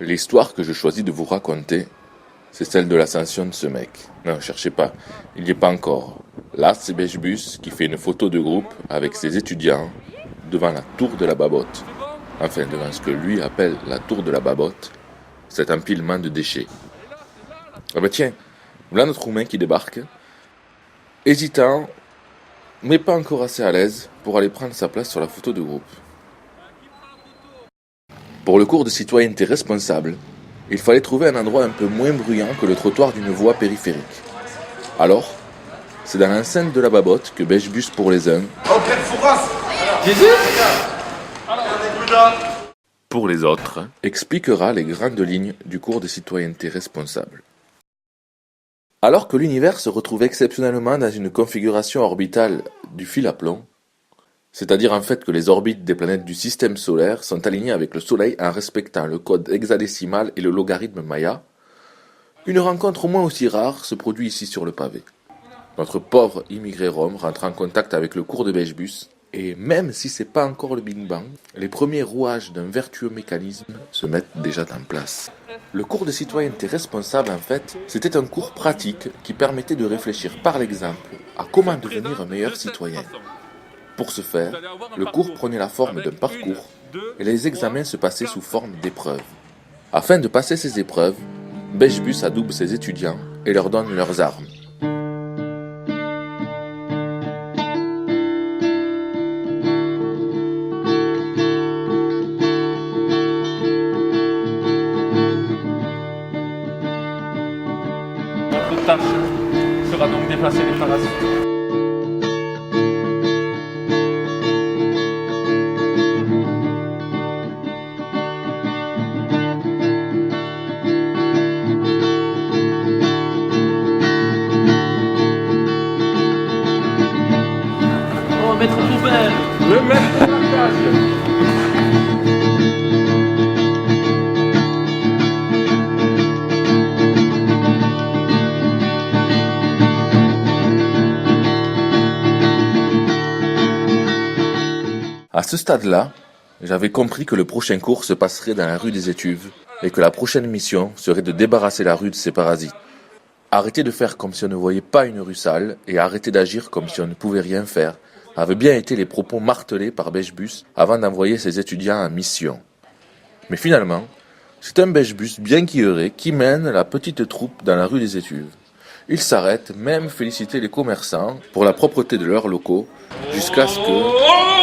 L'histoire que je choisis de vous raconter, c'est celle de l'ascension de ce mec. Non, cherchez pas, il n'y est pas encore. Là, c'est Bechbus qui fait une photo de groupe avec ses étudiants devant la tour de la Babotte. Enfin, devant ce que lui appelle la tour de la Babotte, cet empilement de déchets. Ah bah tiens, voilà notre Roumain qui débarque, hésitant, mais pas encore assez à l'aise pour aller prendre sa place sur la photo de groupe. Pour le cours de citoyenneté responsable, il fallait trouver un endroit un peu moins bruyant que le trottoir d'une voie périphérique. Alors, c'est dans l'enceinte de la Babotte que Bechbus pour les uns, pour les autres, expliquera les grandes lignes du cours de citoyenneté responsable. Alors que l'univers se retrouve exceptionnellement dans une configuration orbitale du fil à plomb, c'est-à-dire en fait que les orbites des planètes du système solaire sont alignées avec le Soleil en respectant le code hexadécimal et le logarithme Maya, une rencontre au moins aussi rare se produit ici sur le pavé. Notre pauvre immigré rome rentre en contact avec le cours de Bechbus, et même si c'est pas encore le Big Bang, les premiers rouages d'un vertueux mécanisme se mettent déjà en place. Le cours de citoyenneté responsable, en fait, c'était un cours pratique qui permettait de réfléchir par l'exemple à comment devenir un meilleur citoyen. Pour ce faire, le cours prenait la forme d'un parcours et les examens se passaient sous forme d'épreuves. Afin de passer ces épreuves, Bechbus adoube ses étudiants et leur donne leurs armes. Notre tâche sera donc déplacer les parasites. Oh, maître poubelle, le maître de la cage. À ce stade-là, j'avais compris que le prochain cours se passerait dans la rue des Étuves et que la prochaine mission serait de débarrasser la rue de ses parasites. Arrêter de faire comme si on ne voyait pas une rue sale et arrêter d'agir comme si on ne pouvait rien faire avaient bien été les propos martelés par Bechbus avant d'envoyer ses étudiants en mission. Mais finalement, c'est un Bechbus bien guilleret qui mène la petite troupe dans la rue des Étuves. Il s'arrête même féliciter les commerçants pour la propreté de leurs locaux jusqu'à ce que...